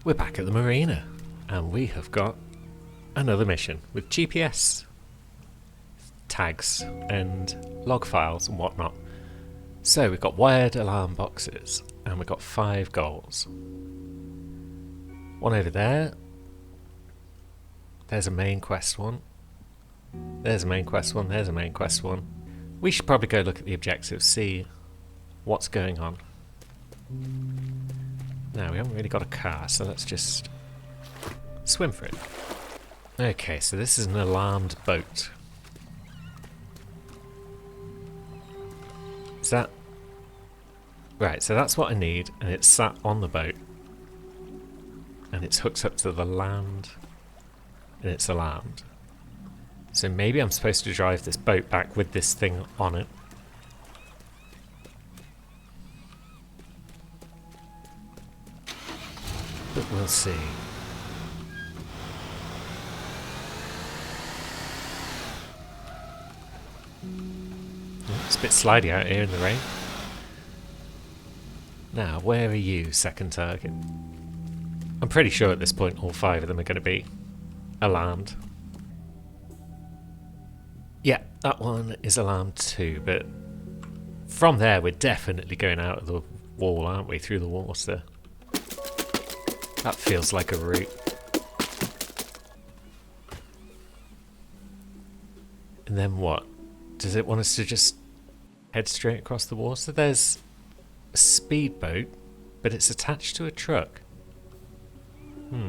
We're back at the marina, and we have got another mission with GPS tags and log files and whatnot. So we've got wired alarm boxes, and we've got 5 goals. One over there. There's a main quest one. There's a main quest one. There's a main quest one. We should probably go look at the objectives, see what's going on. No, we haven't really got a car, so let's just swim for it. Okay, so this is an alarmed boat. Is that... Right, so that's what I need, and it's sat on the boat. And it's hooked up to the land, and it's alarmed. So maybe I'm supposed to drive this boat back with this thing on it. But we'll see. It's a bit slidey out here in the rain. Now, where are you, second target? I'm pretty sure at this point all 5 of them are going to be alarmed. Yeah, that one is alarmed too, but from there we're definitely going out of the wall, aren't we? Through the water. That feels like a route. And then what? Does it want us to just head straight across the water? There's a speedboat, but it's attached to a truck. Now,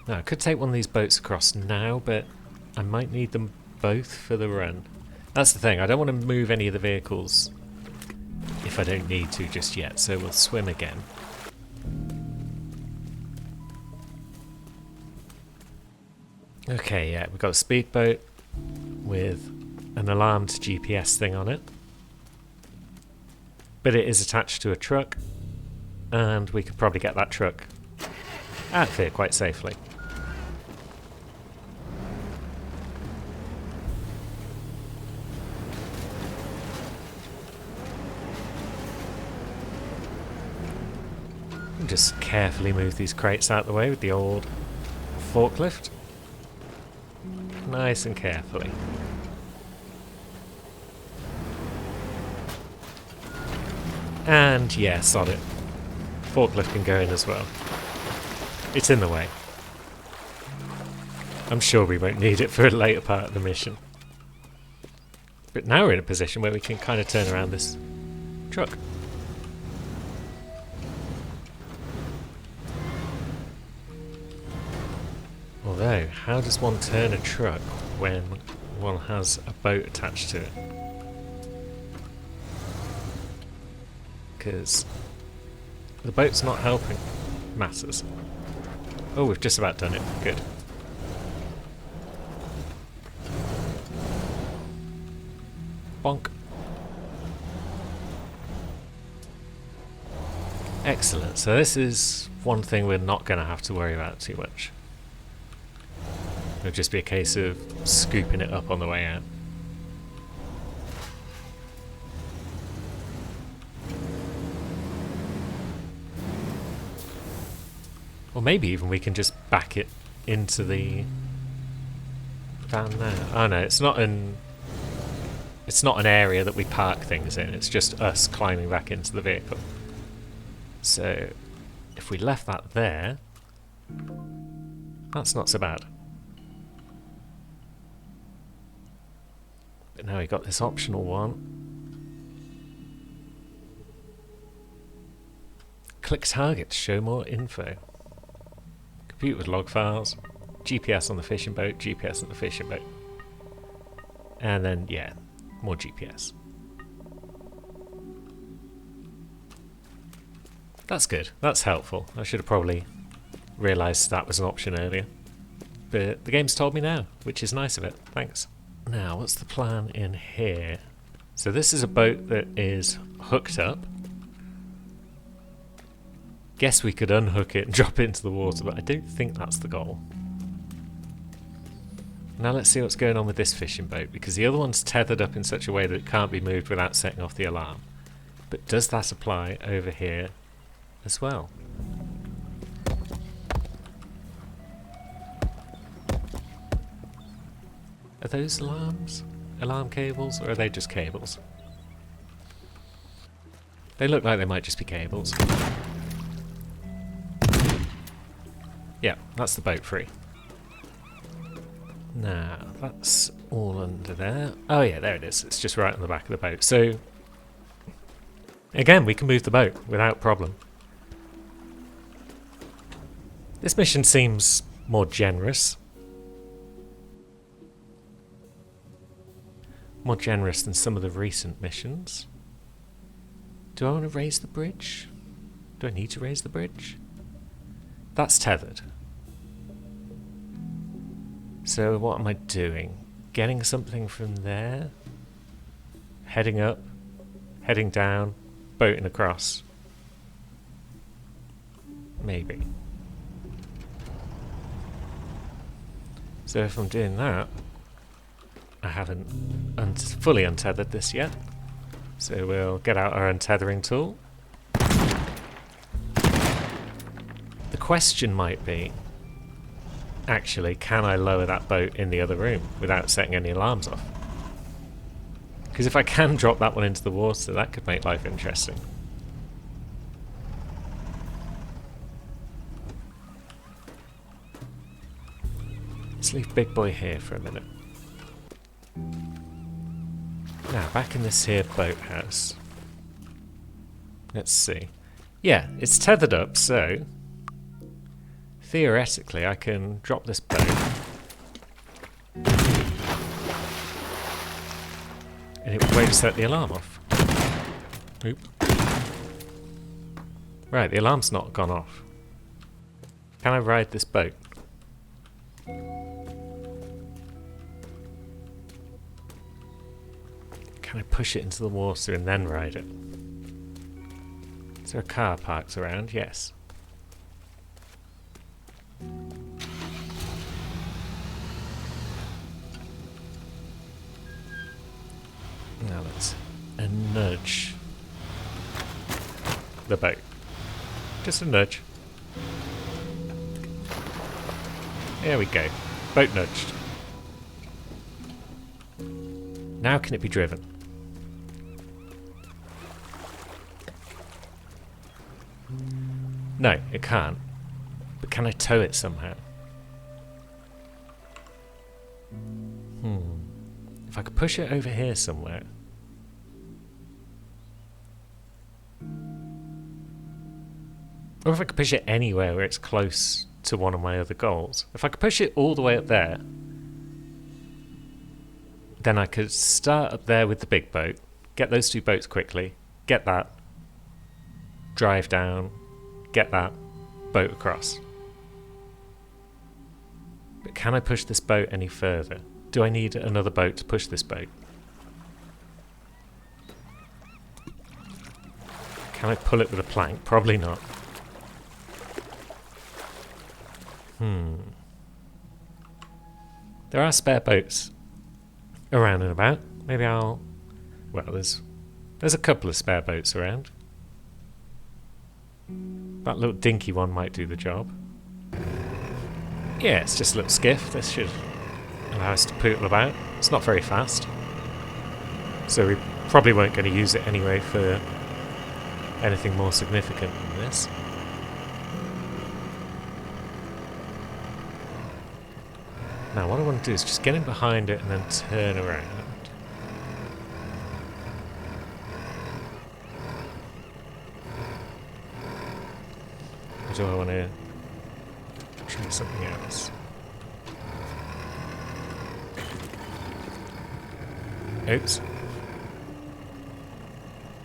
I could take one of these boats across now, but I might need them both for the run. That's the thing, I don't want to move any of the vehicles if I don't need to just yet, so we'll swim again. Okay, yeah, we've got a speedboat with an alarmed GPS thing on it. But it is attached to a truck, and we could probably get that truck out of here quite safely. Just carefully move these crates out of the way with the old forklift. Nice and carefully. And yeah, sod it. Forklift can go in as well. It's in the way. I'm sure we won't need it for a later part of the mission. But now we're in a position where we can kind of turn around this truck. Although, how does one turn a truck when one has a boat attached to it? Because the boat's not helping matters. Oh, we've just about done it. Good. Bonk. Excellent. So this is one thing we're not going to have to worry about too much. It'll just be a case of scooping it up on the way out. Or maybe even we can just back it into the van there. Oh no, it's not an area that we park things in, it's just us climbing back into the vehicle. So if we left that there, that's not so bad. But now we've got this optional one. Click target to show more info. Compute with log files, GPS on the fishing boat, GPS on the fishing boat. And then, yeah, more GPS. That's good, that's helpful. I should have probably realised that was an option earlier. But the game's told me now, which is nice of it, thanks. Now, what's the plan in here? So this is a boat that is hooked up. Guess we could unhook it and drop it into the water, but I don't think that's the goal. Now let's see what's going on with this fishing boat, because the other one's tethered up in such a way that it can't be moved without setting off the alarm. But does that apply over here as well? Are those alarms? Alarm cables, or are they just cables? They look like they might just be cables. Yeah, that's the boat free. Now, that's all under there. Oh yeah, there it is. It's just right on the back of the boat. So, again, we can move the boat without problem. This mission seems more generous. More generous than some of the recent missions. Do I want to raise the bridge? Do I need to raise the bridge? That's tethered. So what am I doing? Getting something from there? Heading up? Heading down? Boating across? Maybe. So if I'm doing that, I haven't fully untethered this yet. So we'll get out our untethering tool. The question might be, actually, can I lower that boat in the other room without setting any alarms off? Because if I can drop that one into the water, that could make life interesting. Let's leave Big Boy here for a minute. Now, back in this here boathouse. Let's see. Yeah, it's tethered up, so theoretically I can drop this boat. And it won't set the alarm off. Oop. Right, the alarm's not gone off. Can I ride this boat? Can I push it into the water and then ride it? Is there a car parked around? Yes. Now let's nudge the boat. Just a nudge. There we go. Boat nudged. Now can it be driven? No, it can't. But can I tow it somehow? If I could push it over here somewhere. Or if I could push it anywhere where it's close to one of my other goals. If I could push it all the way up there, then I could start up there with the big boat, get those two boats quickly, get that, drive down, get that, boat across. But can I push this boat any further? Do I need another boat to push this boat? Can I pull it with a plank? Probably not. There are spare boats around and about. Maybe I'll... Well, there's a couple of spare boats around. That little dinky one might do the job. Yeah, it's just a little skiff. This should allow us to poodle about. It's not very fast. So we probably weren't going to use it anyway for anything more significant than this. Now what I want to do is just get in behind it and then turn around. Or do I want to try something else? Oops.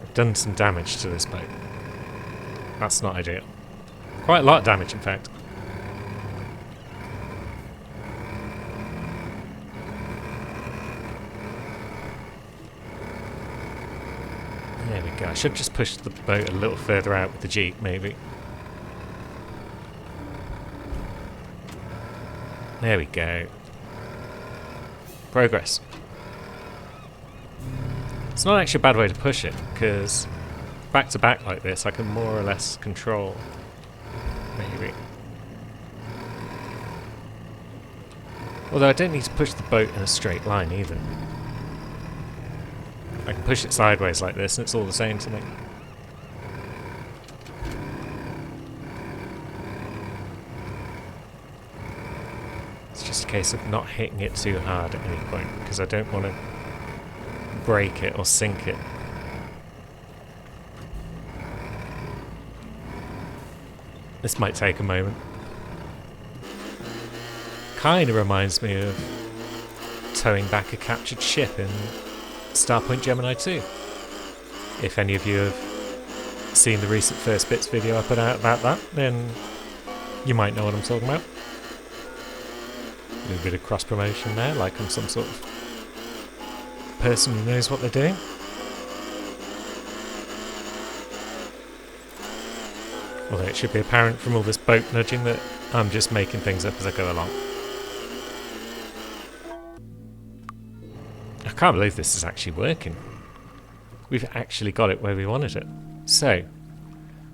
I've done some damage to this boat. That's not ideal. Quite a lot of damage, in fact. There we go. I should just push the boat a little further out with the Jeep, maybe. There we go. Progress. It's not actually a bad way to push it, because back to back like this, I can more or less control. Maybe. Although I don't need to push the boat in a straight line either. I can push it sideways like this and it's all the same to me. It's just a case of not hitting it too hard at any point, because I don't want to break it or sink it. This might take a moment. Kind of reminds me of towing back a captured ship in Starpoint Gemini 2. If any of you have seen the recent First Bits video I put out about that, then you might know what I'm talking about. A little bit of cross promotion there, like I'm some sort of person who knows what they're doing. Although it should be apparent from all this boat nudging that I'm just making things up as I go along. I can't believe this is actually working. We've actually got it where we wanted it. So,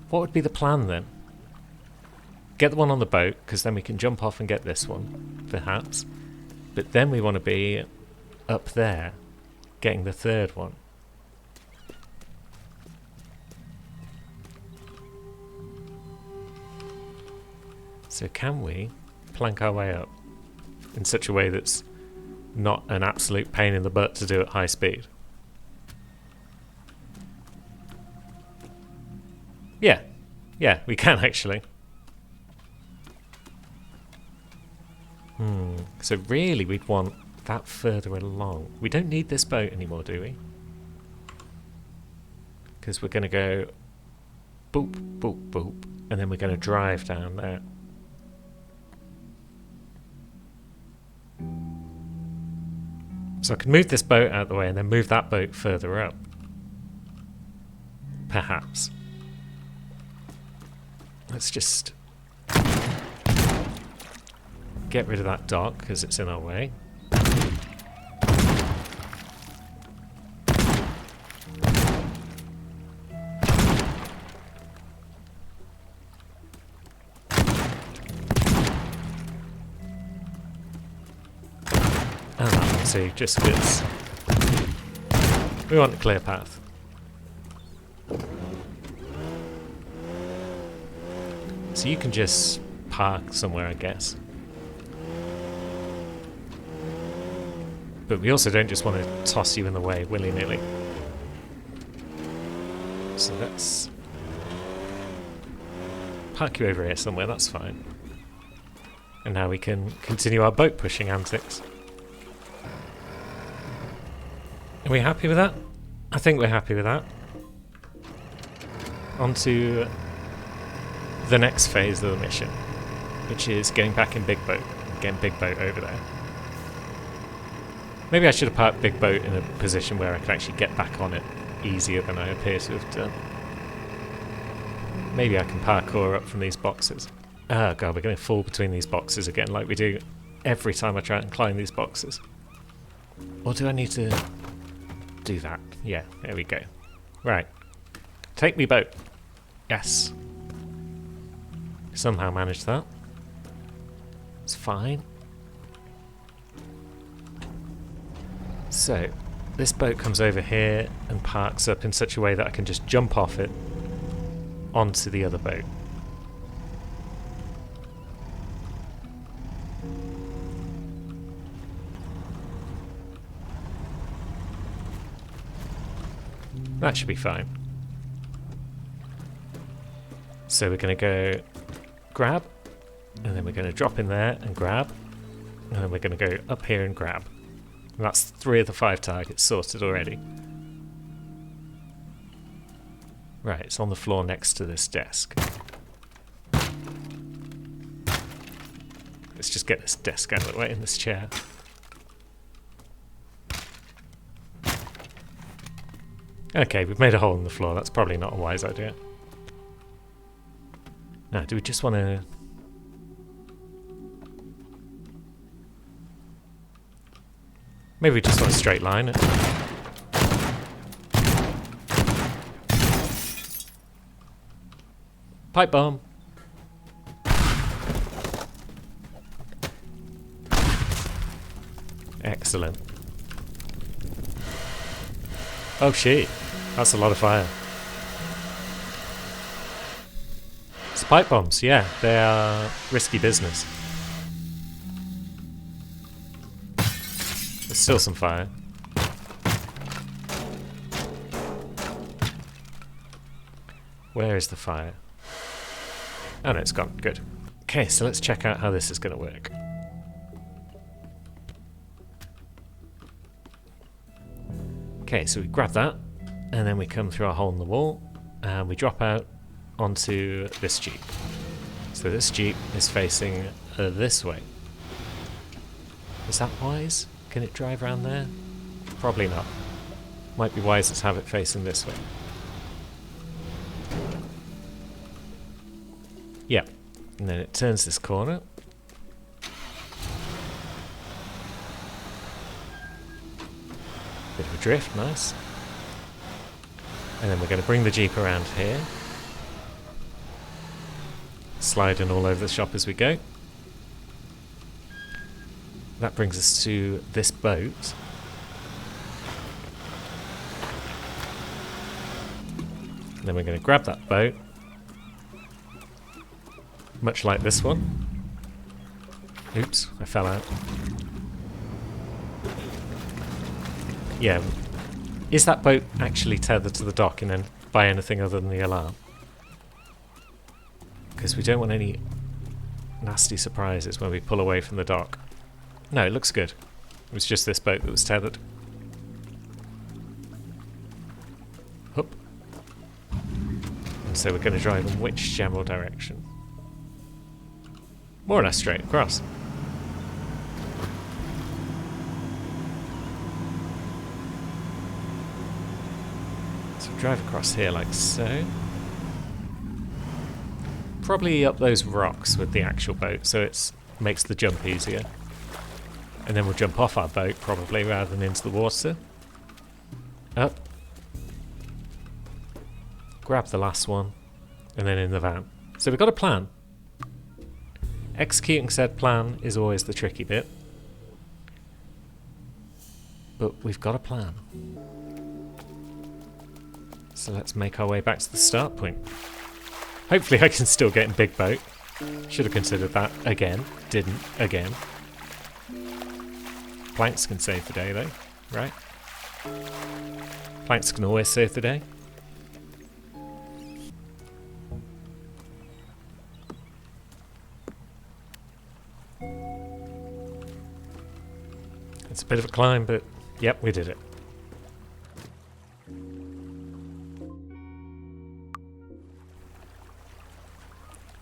what would be the plan then? Get the one on the boat, because then we can jump off and get this one, perhaps. But then we want to be up there, getting the third one. So can we plank our way up in such a way that's not an absolute pain in the butt to do at high speed? Yeah, we can actually. So really we'd want that further along. We don't need this boat anymore, do we? Because we're going to go boop, boop, boop, and then we're going to drive down there. So I could move this boat out of the way and then move that boat further up. Perhaps. Let's just get rid of that dock because it's in our way. And that one too, just because we want a clear path. So you can just park somewhere, I guess. But we also don't just want to toss you in the way willy-nilly. So let's park you over here somewhere, that's fine. And now we can continue our boat pushing antics. Are we happy with that? I think we're happy with that. On to the next phase of the mission, which is getting back in Big Boat. Getting Big Boat over there. Maybe I should have parked Big Boat in a position where I could actually get back on it easier than I appear to have done. Maybe I can parkour up from these boxes. Oh god, we're going to fall between these boxes again like we do every time I try and climb these boxes. Or do I need to do that? Yeah, there we go. Right. Take me boat. Yes. Somehow managed that. It's fine. So, this boat comes over here and parks up in such a way that I can just jump off it onto the other boat. That should be fine. So we're going to go grab, and then we're going to drop in there and grab, and then we're going to go up here and grab. And that's 3 of the 5 targets sorted already. Right, it's on the floor next to this desk. Let's just get this desk out of the way in this chair. Okay, we've made a hole in the floor. That's probably not a wise idea. Now, do we just want to... Maybe we just want a straight line. Pipe bomb. Excellent. Oh shit, that's a lot of fire. It's pipe bombs, yeah, they are risky business. There's still some fire. Where is the fire? Oh no, it's gone. Good. Okay, so let's check out how this is going to work. Okay, so we grab that, and then we come through our hole in the wall, and we drop out onto this jeep. So this jeep is facing this way. Is that wise? Can it drive around there? Probably not. Might be wiser to have it facing this way. Yeah, and then it turns this corner. Bit of a drift, nice. And then we're going to bring the Jeep around here. Sliding all over the shop as we go. That brings us to this boat. And then we're going to grab that boat. Much like this one. Oops, I fell out. Yeah. Is that boat actually tethered to the dock and then by anything other than the alarm? Because we don't want any nasty surprises when we pull away from the dock. No, it looks good. It was just this boat that was tethered. Hup. And so we're going to drive in which general direction? More or less straight across. So drive across here like so. Probably up those rocks with the actual boat, so it makes the jump easier. And then we'll jump off our boat probably rather than into the water. Up. Grab the last one. And then in the van. So we've got a plan. Executing said plan is always the tricky bit. But we've got a plan. So let's make our way back to the start point. Hopefully I can still get in big boat. Should have considered that again. Didn't again. Planks can save the day though, right? Planks can always save the day. It's a bit of a climb, but yep, we did it.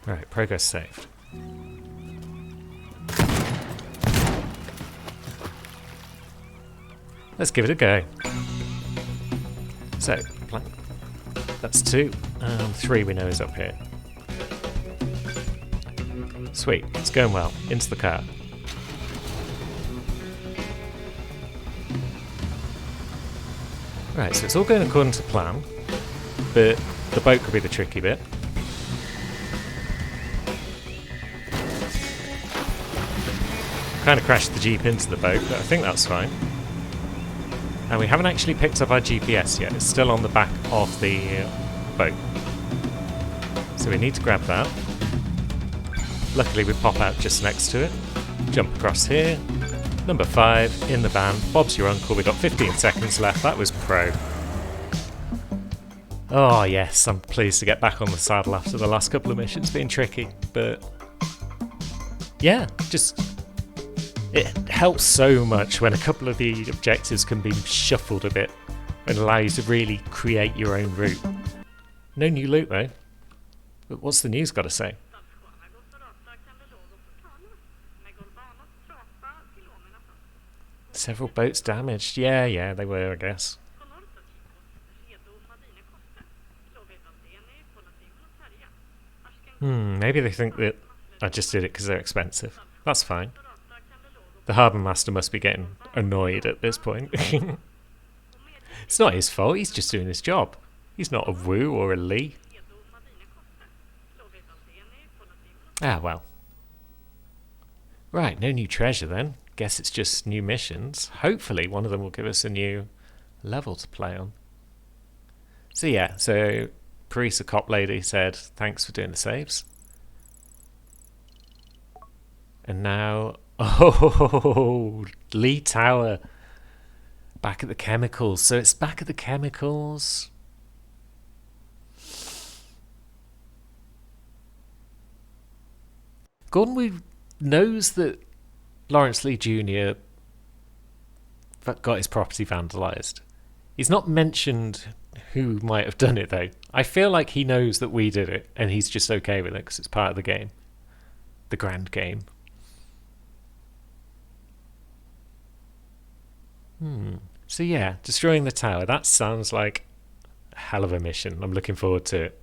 Right, progress saved. Let's give it a go. So, that's 2, and 3 we know is up here. Sweet, it's going well. Into the car. Right, so it's all going according to plan, but the boat could be the tricky bit. Kind of crashed the Jeep into the boat, but I think that's fine. And we haven't actually picked up our GPS yet. It's still on the back of the boat. So we need to grab that. Luckily we pop out just next to it. Jump across here. Number 5 in the van. Bob's your uncle. We got 15 seconds left. That was pro. Oh yes, I'm pleased to get back on the saddle after the last couple of missions being tricky. But yeah, just it helps so much when a couple of the objectives can be shuffled a bit and allow you to really create your own route. No new loot though. But what's the news got to say? Several boats damaged. Yeah, they were, I guess. Maybe they think that I just did it because they're expensive. That's fine. The harbour master must be getting annoyed at this point. It's not his fault, he's just doing his job. He's not a Wu or a Lee. Ah, well. Right, no new treasure then. guess it's just new missions. Hopefully one of them will give us a new level to play on. So yeah, so Parisa Cop Lady said, thanks for doing the saves. And now, oh, Lee Tower. Back at the chemicals. So it's back at the chemicals. Gordon Wood knows that Lawrence Lee Jr. got his property vandalised. He's not mentioned who might have done it, though. I feel like he knows that we did it, and he's just okay with it because it's part of the game. The grand game. So yeah, destroying the tower. That sounds like a hell of a mission. I'm looking forward to it.